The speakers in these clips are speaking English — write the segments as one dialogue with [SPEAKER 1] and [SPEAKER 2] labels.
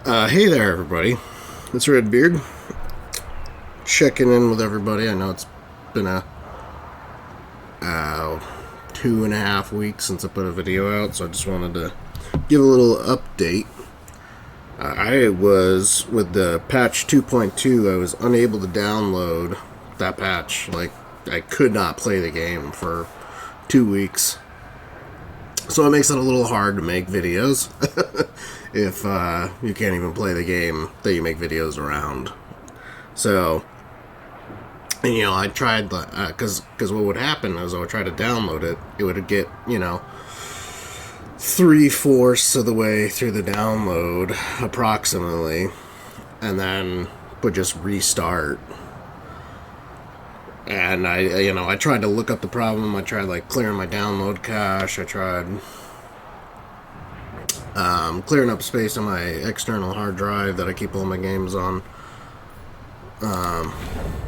[SPEAKER 1] Hey there, everybody. It's Redbeard. Checking in with everybody. I know it's been a 2.5 weeks since I put a video out, so I just wanted to give a little update. I was, with the patch 2.2, I was unable to download that patch. Like, I could not play the game for 2 weeks. So it makes it a little hard to make videos if you can't even play the game that you make videos around. So, and, I tried, because what would happen is I would try to download it. It would get, 3/4 of the way through the download, approximately, and then would just restart. And I tried to look up the problem. I tried, clearing my download cache. I tried clearing up space on my external hard drive that I keep all my games on.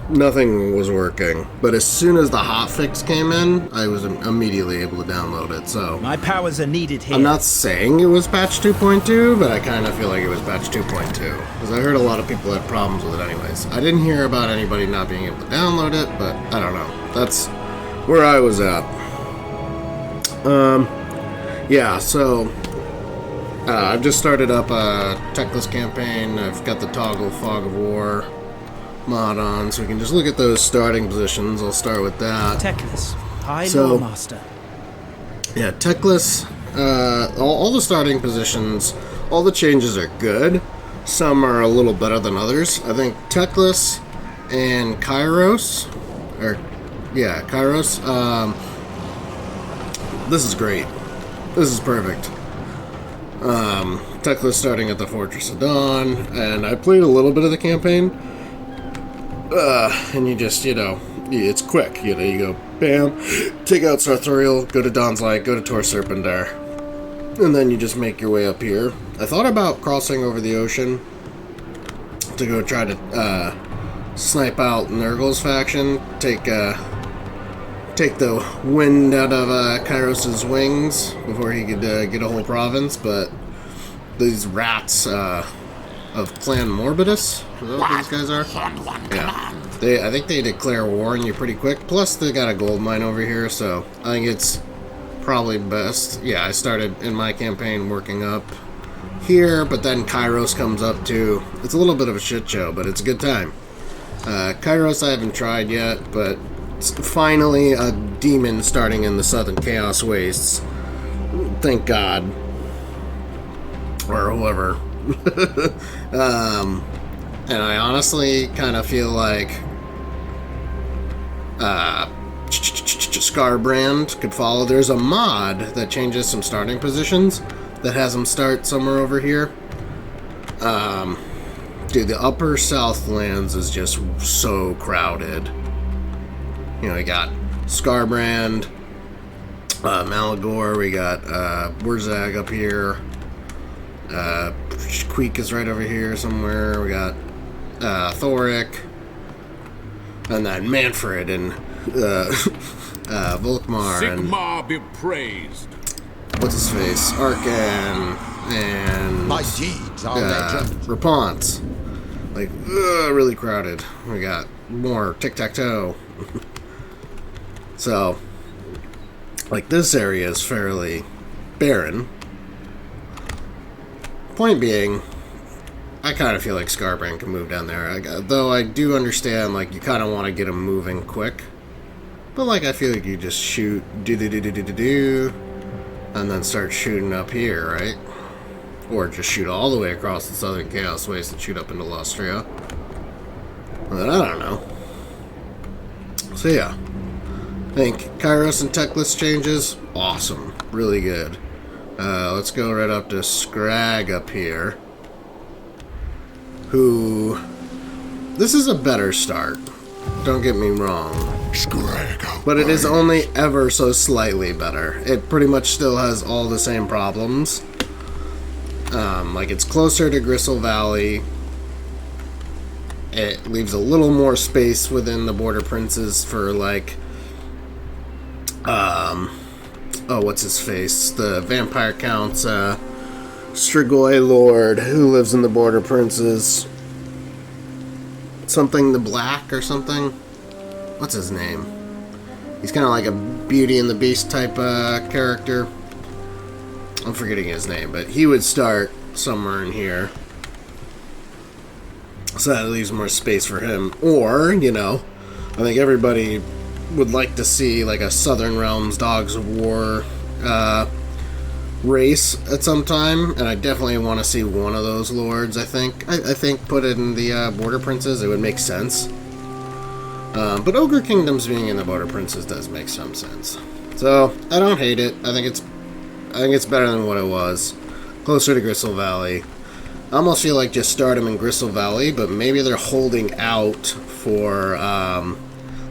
[SPEAKER 1] Nothing was working. But as soon as the hotfix came in, I was immediately able to download it. So
[SPEAKER 2] my powers are needed here.
[SPEAKER 1] I'm not saying it was patch 2.2, but I kind of feel like it was patch 2.2. Because I heard a lot of people had problems with it anyways. I didn't hear about anybody not being able to download it, but I don't know. That's where I was at. Yeah, so I've just started up a Techless campaign. I've got the toggle Fog of War mod on, so we can just look at those starting positions. I'll start with that.
[SPEAKER 2] Techless, High Lore Master.
[SPEAKER 1] Yeah, Techless, all the starting positions, all the changes are good. Some are a little better than others. I think Techless and Kairos, this is great. This is perfect. Techless starting at the Fortress of Dawn, and I played a little bit of the campaign. And you just, it's quick. You go, bam, take out Sartorial, go to Dawn's Light, go to Tor Serpendar, and then you just make your way up here. I thought about crossing over the ocean to go try to snipe out Nurgle's faction, take the wind out of Kairos' wings before he could get a whole province, but these rats of Clan Morbidus, is that what these guys are? Yeah. I think they declare war on you pretty quick, plus they got a gold mine over here, so I think it's probably best. Yeah, I started in my campaign working up here, but then Kairos comes up too. It's a little bit of a shit show, but it's a good time. Kairos I haven't tried yet, but it's finally a demon starting in the Southern Chaos Wastes. Thank God. Or whoever. And I honestly kind of feel like Scarbrand could follow. There's a mod that changes some starting positions that has them start somewhere over here. Dude, the upper Southlands is just so crowded. You got Scarbrand, Malagor, we got Wurzag up here. Queek is right over here somewhere. We got Thoric, and then Manfred and Volkmar
[SPEAKER 3] Sigmar be praised.
[SPEAKER 1] What's his face? Arkan and
[SPEAKER 4] my deeds are legend.
[SPEAKER 1] Raponce. Really crowded. We got more tic-tac-toe. So, this area is fairly barren. Point being, I kind of feel like Scarbrand can move down there. Though I do understand, you kind of want to get him moving quick. But, I feel like you just shoot, do, and then start shooting up here, right? Or just shoot all the way across the Southern Chaos Waste and shoot up into Lustria. But I don't know. So, yeah. I think Kairos and Techless changes, awesome. Really good. Let's go right up to Scrag up here. This is a better start. Don't get me wrong. But it is only ever so slightly better. It pretty much still has all the same problems. It's closer to Gristle Valley. It leaves a little more space within the Border Princes for, what's his face? The Vampire Count's Strigoi Lord who lives in the Border Princes. Something the Black or something. What's his name? He's kind of like a Beauty and the Beast type character. I'm forgetting his name, but he would start somewhere in here. So that leaves more space for him. Or, you know, I think everybody would like to see like a Southern Realms Dogs of War race at some time, and I definitely want to see one of those lords. I think put it in the Border Princes, it would make sense. But Ogre Kingdoms being in the Border Princes does make some sense. So I don't hate it. I think it's better than what it was. Closer to Gristle Valley. I almost feel like just start them in Gristle Valley, but maybe they're holding out for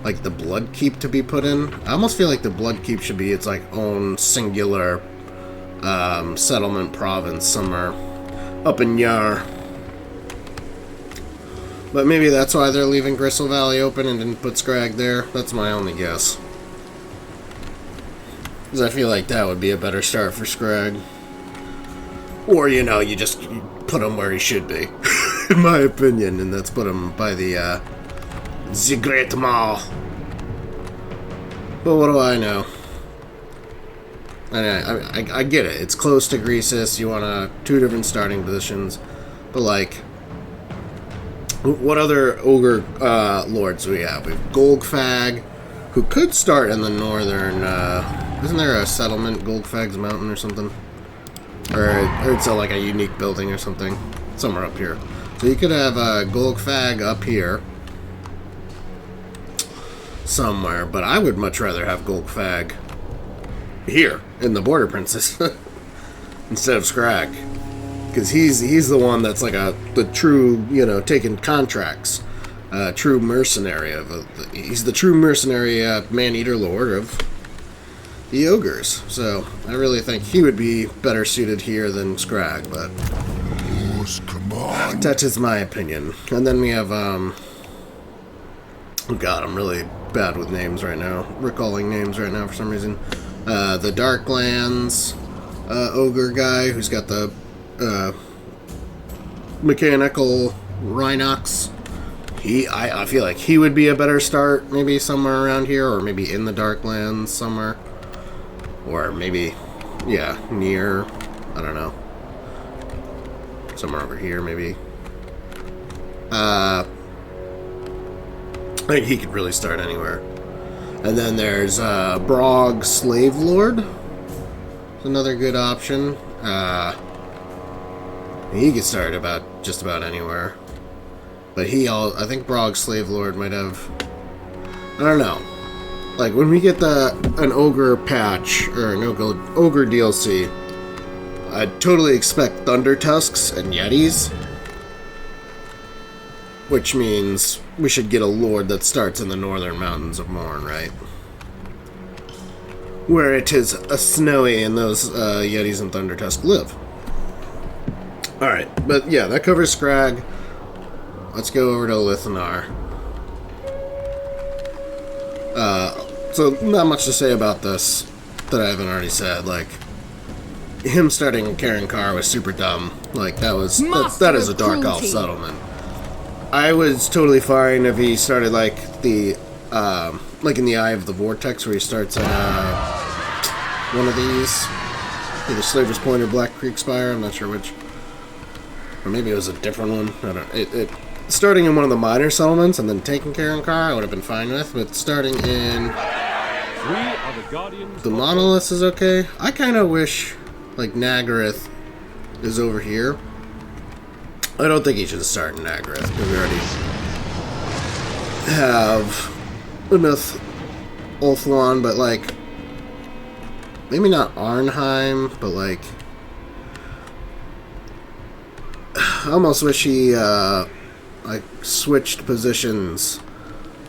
[SPEAKER 1] like the Blood Keep to be put in. I almost feel like the Blood Keep should be its like own singular settlement province somewhere up in Yar. But maybe that's why they're leaving Gristle Valley open and didn't put Scrag there. That's my only guess. Because I feel like that would be a better start for Scrag. Or, you know, you just put him where he should be, in my opinion, and that's put him by the Great Mall. But what do I know? I get it. It's close to Greasus. You want two different starting positions. But, like, what other Ogre lords do we have? We have Golgfag, who could start in the northern... isn't there a settlement, Golgfag's Mountain or something? Or it's like a unique building or something. Somewhere up here. So you could have Golgfag up here. Somewhere. But I would much rather have Golgfag here in the Border Princes instead of Scrag, because he's the one that's like the true, you know, taking contracts, true mercenary he's the true mercenary man-eater lord of the ogres. So I really think he would be better suited here than Scrag, but that is my opinion. And then we have oh god, I'm really bad with names right now, recalling names right now for some reason. The Darklands ogre guy who's got the mechanical Rhinox. I feel like he would be a better start, maybe somewhere around here, or maybe in the Darklands somewhere, or maybe, yeah, near, I don't know, somewhere over here maybe. I think he could really start anywhere. And then there's Brog Slave Lord. It's another good option. He could start just about anywhere. But I think Brog Slave Lord might have, I don't know. Like when we get an ogre patch or an ogre DLC, I'd totally expect Thunder Tusks and Yetis. Which means we should get a lord that starts in the northern mountains of Morn, right? Where it is snowy and those Yetis and Thunder Tusk live. Alright, but yeah, that covers Scrag. Let's go over to Lithanar. So not much to say about this that I haven't already said. Like, him starting Karen Carr was super dumb. Like, that is a Dark Elf settlement. I was totally fine if he started like like in the Eye of the Vortex, where he starts at one of these, either Slaver's Point or Black Creek Spire. I'm not sure which, or maybe it was a different one. I don't. Starting in one of the minor settlements and then taking Karen Carr, I would have been fine with. But starting in the Monoliths is okay. I kind of wish like Nagaryth is over here. I don't think he should start in Nagaryth, because we already have enough Ulthuan, but like, maybe not Arnheim, but like, I almost wish he like switched positions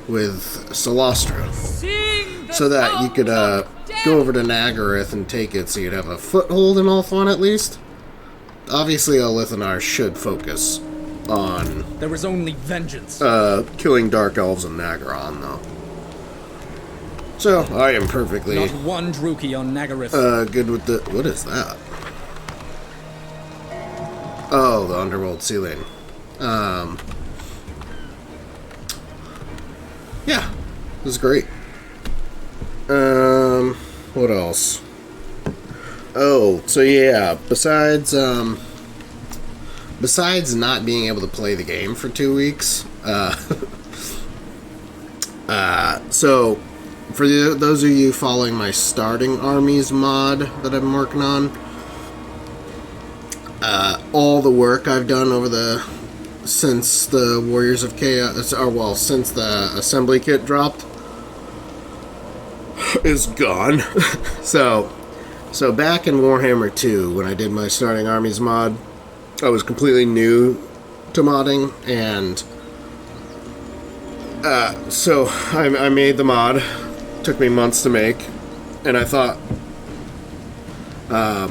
[SPEAKER 1] with Solastro, so that you could go over to Nagaryth and take it, so you'd have a foothold in Ulthuan at least. Obviously, Lithanar should focus on
[SPEAKER 5] there was only vengeance.
[SPEAKER 1] Killing Dark Elves in Nagaron, though. So, I am perfectly...
[SPEAKER 5] Not one Druchii on Nagaryth.
[SPEAKER 1] Good with the... What is that? Oh, the underworld ceiling. Yeah, this is great. What else? Oh, so yeah, besides not being able to play the game for 2 weeks, so for those of you following my starting armies mod that I've been working on, all the work I've done since the Warriors of Chaos, or well, since the assembly kit dropped, is gone. So back in Warhammer 2, when I did my starting armies mod, I was completely new to modding, and so I made the mod. Took me months to make, and I thought, I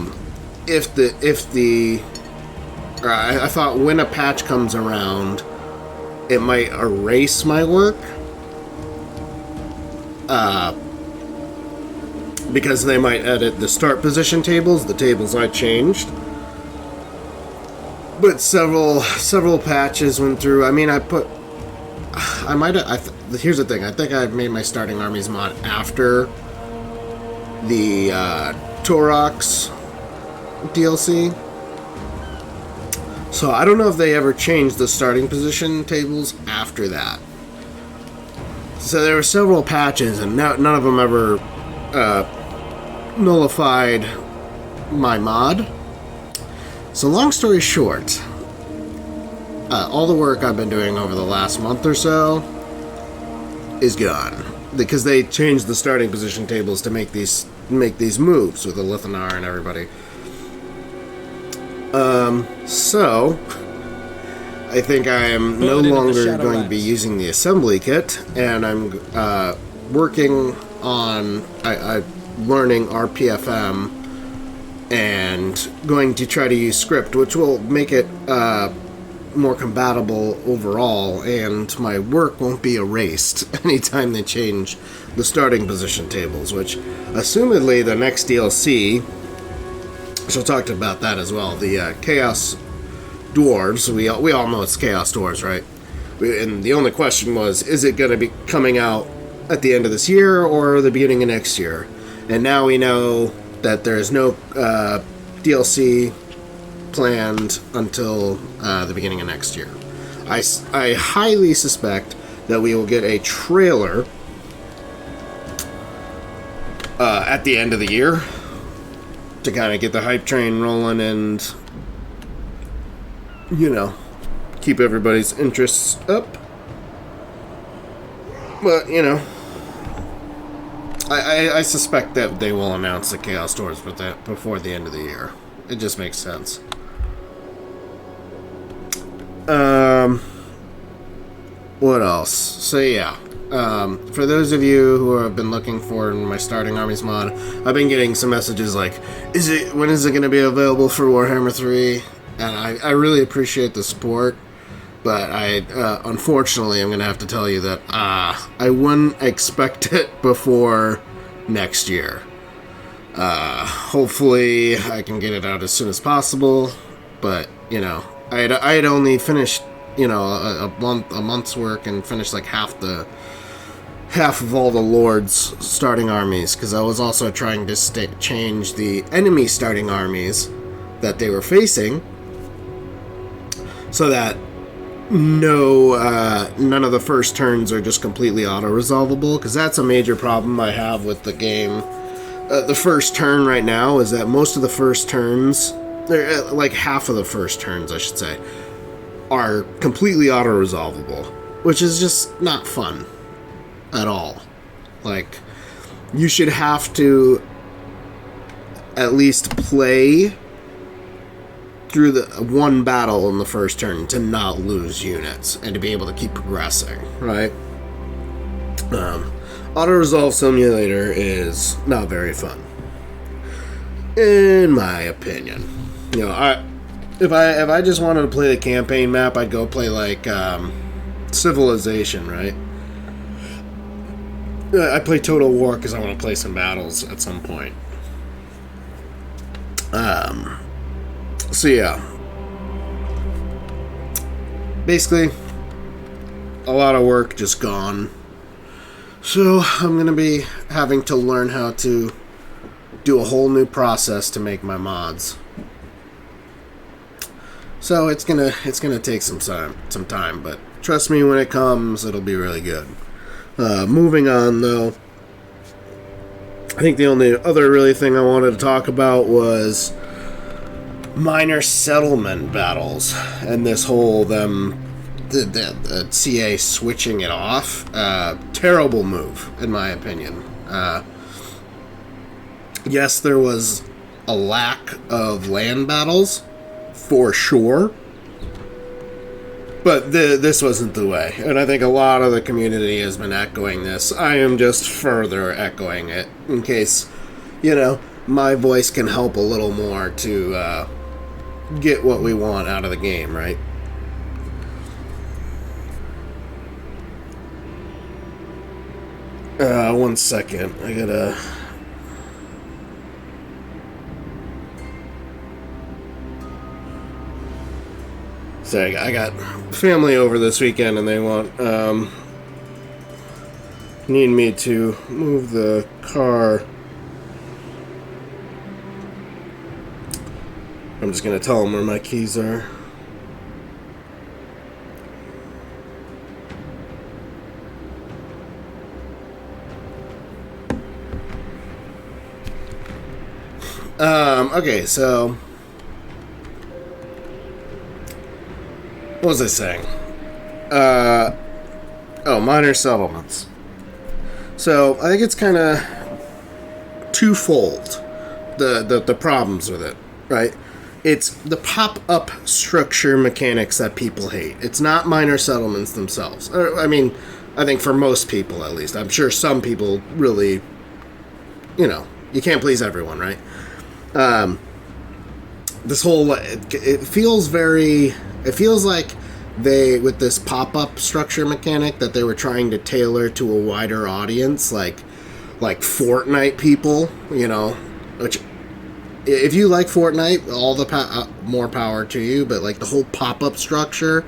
[SPEAKER 1] thought when a patch comes around, it might erase my work, because they might edit the start position tables, the tables I changed. But several patches went through. I mean, here's the thing. I think I made my starting armies mod after the Torox DLC. So I don't know if they ever changed the starting position tables after that. So there were several patches, and none of them ever nullified my mod. So long story short, all the work I've been doing over the last month or so is gone, because they changed the starting position tables to make these moves with the Lithanar and everybody. So I think I am no longer going to be using the assembly kit, and I'm working on learning RPFM and going to try to use script, which will make it more compatible overall, and my work won't be erased anytime they change the starting position tables, which assumedly the next DLC, she'll talk about that as well, the Chaos Dwarves. We all know it's Chaos Dwarves, right? And the only question was, is it going to be coming out at the end of this year or the beginning of next year? And now we know that there's no DLC planned until the beginning of next year. I highly suspect that we will get a trailer at the end of the year to kind of get the hype train rolling and, you know, keep everybody's interests up. But, you know, I suspect that they will announce the Chaos Doors before the end of the year. It just makes sense. What else? So yeah, for those of you who have been looking for my starting armies mod, I've been getting some messages like, when is it going to be available for Warhammer 3? And I really appreciate the support, but unfortunately I'm going to have to tell you that I wouldn't expect it before next year. Hopefully I can get it out as soon as possible, but you know, I had only finished, you know, a month's work and finished like half of all the Lord's starting armies, because I was also trying to change the enemy starting armies that they were facing, so that none of the first turns are just completely auto-resolvable, because that's a major problem I have with the game. The first turn right now is that most of the first turns, like half of the first turns, I should say, are completely auto-resolvable, which is just not fun at all. Like, you should have to at least play through the one battle in the first turn to not lose units and to be able to keep progressing, right? Auto-resolve simulator is not very fun, in my opinion. You know, if I just wanted to play the campaign map, I'd go play like Civilization, right? I play Total War because I want to play some battles at some point. So yeah, basically, a lot of work just gone. So I'm going to be having to learn how to do a whole new process to make my mods. So it's gonna take some time, but trust me, when it comes, it'll be really good. Moving on, though, I think the only other really thing I wanted to talk about was minor settlement battles and this whole the CA switching it off. Terrible move, in my opinion. Yes, there was a lack of land battles, for sure. But this wasn't the way. And I think a lot of the community has been echoing this. I am just further echoing it in case, my voice can help a little more to get what we want out of the game, right? One second. I gotta... Sorry, I got family over this weekend and they need me to move the car. I'm just gonna tell them where my keys are. Okay, so what was I saying? Minor settlements. So I think it's kind of twofold, the problems with it, right? It's the pop-up structure mechanics that people hate. It's not minor settlements themselves. I mean, I think for most people, at least. I'm sure some people really, you can't please everyone, right? This whole, it feels like they, with this pop-up structure mechanic, that they were trying to tailor to a wider audience, like Fortnite people, which, if you like Fortnite, all the more power to you, but like the whole pop-up structure,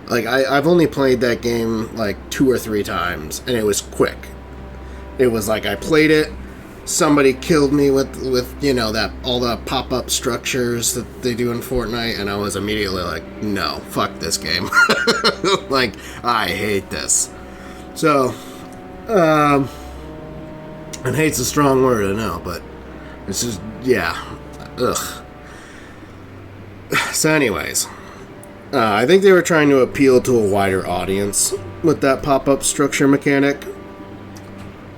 [SPEAKER 1] like I've only played that game like 2 or 3 times, and it was quick. It was like I played it, somebody killed me with that all the pop-up structures that they do in Fortnite, and I was immediately like, no, fuck this game. Like, I hate this. So, and hate's a strong word, I know, but it's just, yeah, ugh. So anyways, I think they were trying to appeal to a wider audience with that pop-up structure mechanic,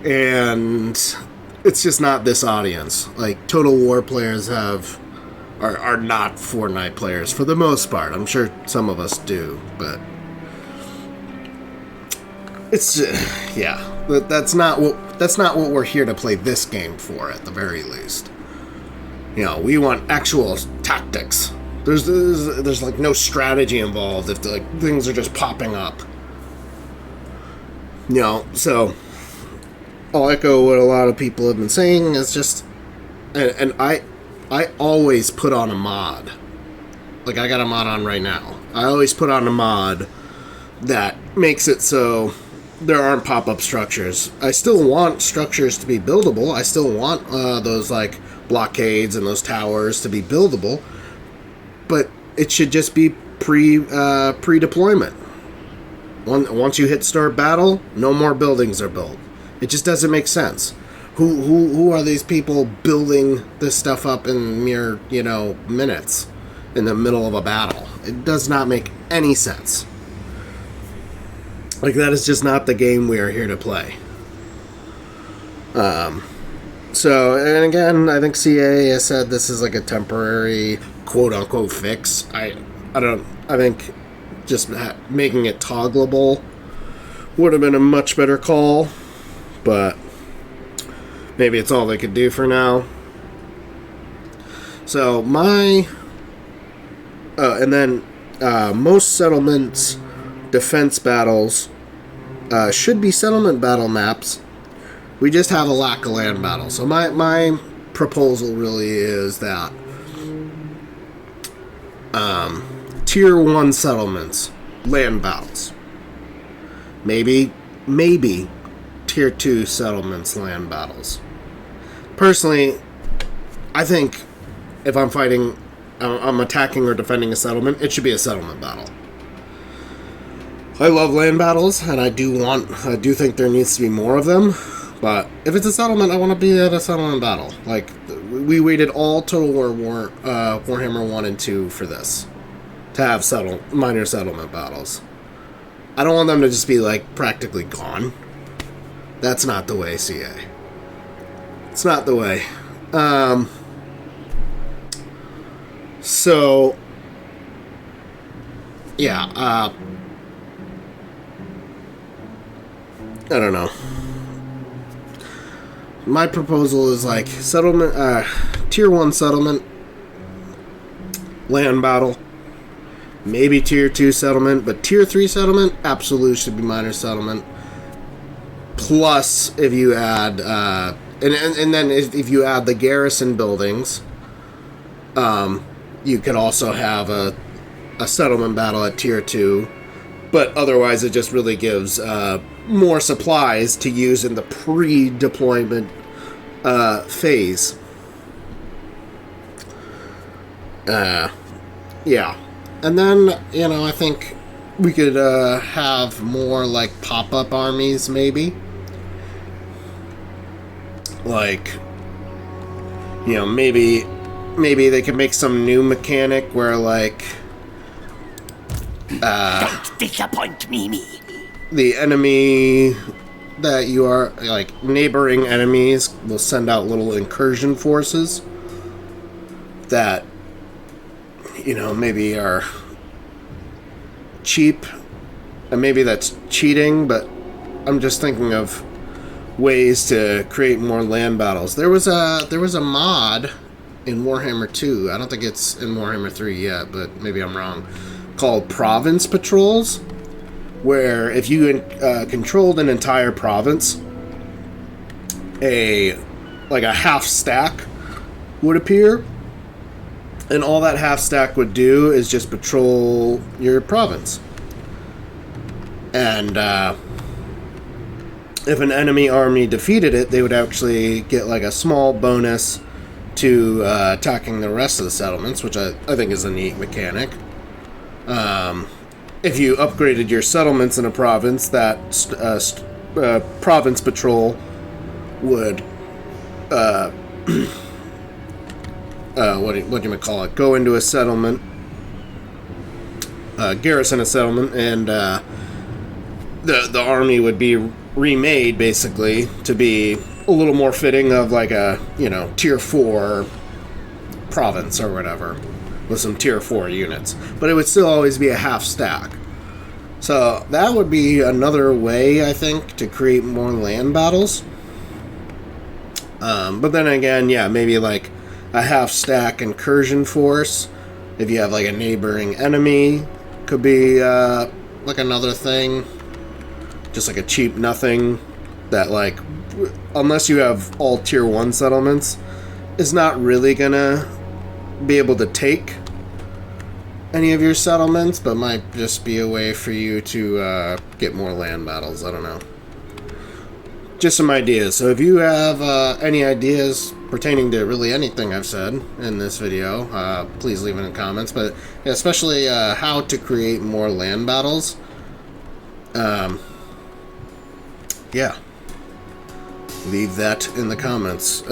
[SPEAKER 1] and it's just not this audience. Like, Total War players are not Fortnite players for the most part. I'm sure some of us do, but it's that's not what we're here to play this game for, at the very least. We want actual tactics. There's like no strategy involved if things are just popping up. So I'll echo what a lot of people have been saying. Is just, and I always put on a mod. Like, I got a mod on right now. I always put on a mod that makes it so there aren't pop-up structures. I still want structures to be buildable. I still want those like blockades and those towers to be buildable, but it should just be pre-deployment. Once you hit start battle, no more buildings are built. It just doesn't make sense. Who are these people building this stuff up in mere, minutes in the middle of a battle? It does not make any sense. Like, that is just not the game we are here to play. So, and again, I think CA has said this is like a temporary quote-unquote fix. I think just making it toggleable would have been a much better call. But maybe it's all they could do for now. So most settlements defense battles should be settlement battle maps. We just have a lack of land battles. So my proposal really is that tier 1 settlements land battles. Maybe tier 2 settlements land battles. Personally, I think if I'm fighting, I'm attacking or defending a settlement, it should be a settlement battle. I love land battles, and I do think there needs to be more of them. But if it's a settlement, I want to be at a settlement battle. Like, we waited all Total War Warhammer 1 and 2 for this, to have minor settlement battles. I don't want them to just be, like, practically gone. That's not the way, CA. It's not the way. So, yeah, I don't know. My proposal is like settlement, tier 1 settlement, land battle, maybe tier 2 settlement, but tier 3 settlement absolutely should be minor settlement. Plus, if you add, and then if you add the garrison buildings, you could also have a settlement battle at tier 2, but otherwise it just really gives more supplies to use in the pre-deployment phase. Yeah. And then, I think we could have more, like, pop-up armies, maybe. Like, maybe they could make some new mechanic where, like,
[SPEAKER 5] don't disappoint me.
[SPEAKER 1] The enemy that you are, like, neighboring enemies will send out little incursion forces that, maybe are cheap, and maybe that's cheating, but I'm just thinking of ways to create more land battles. There was a mod in Warhammer 2, I don't think it's in Warhammer 3 yet, but maybe I'm wrong, called Province Patrols, where if you controlled an entire province, a half stack would appear, and all that half stack would do is just patrol your province. And if an enemy army defeated it, they would actually get like a small bonus to attacking the rest of the settlements, which I think is a neat mechanic. If you upgraded your settlements in a province, that province patrol would what do you call it? Go into a settlement, garrison a settlement, and the army would be remade basically to be a little more fitting of like a tier 4 province or whatever, with some tier 4 units, but it would still always be a half stack. So that would be another way, I think, to create more land battles. But then again, yeah, maybe like a half stack incursion force, if you have like a neighboring enemy, could be like another thing, just like a cheap nothing that, like, unless you have all tier 1 settlements, is not really gonna be able to take any of your settlements, but might just be a way for you to get more land battles. I don't know. Just some ideas. So if you have any ideas pertaining to really anything I've said in this video, please leave it in the comments, but especially how to create more land battles. Yeah. Leave that in the comments.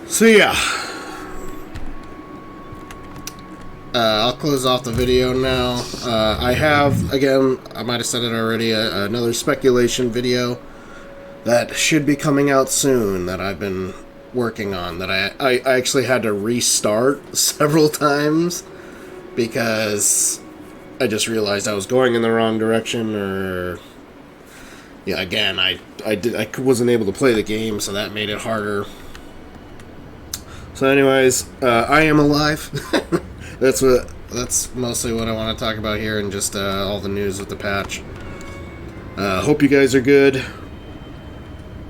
[SPEAKER 1] So yeah. I'll close off the video now. I have, again, I might have said it already, another speculation video that should be coming out soon that I've been working on, that I actually had to restart several times because I just realized I was going in the wrong direction, or yeah, again, I wasn't able to play the game, so that made it harder. So anyways, I am alive. That's mostly what I want to talk about here, and just all the news with the patch. Hope you guys are good.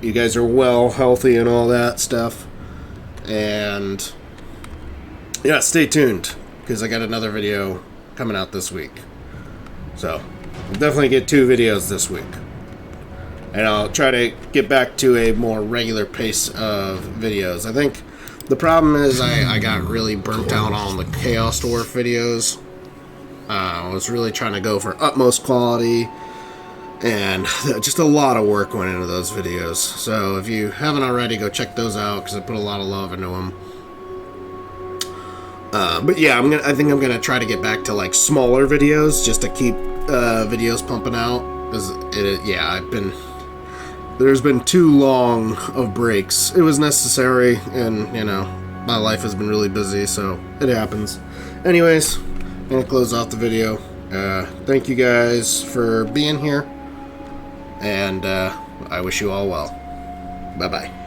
[SPEAKER 1] You guys are well, healthy, and all that stuff. And yeah, stay tuned. because I got another video coming out this week. So, I'll definitely get 2 videos this week. And I'll try to get back to a more regular pace of videos. I think the problem is I got really burnt out on the Chaos Dwarf videos. I was really trying to go for utmost quality, and just a lot of work went into those videos. So if you haven't already, go check those out, because I put a lot of love into them. But yeah, I think I'm gonna try to get back to like smaller videos, just to keep videos pumping out. There's been too long of breaks. It was necessary, and you know, my life has been really busy, so it happens. Anyways, I'm gonna close off the video. Thank you guys for being here, and I wish you all well. Bye bye.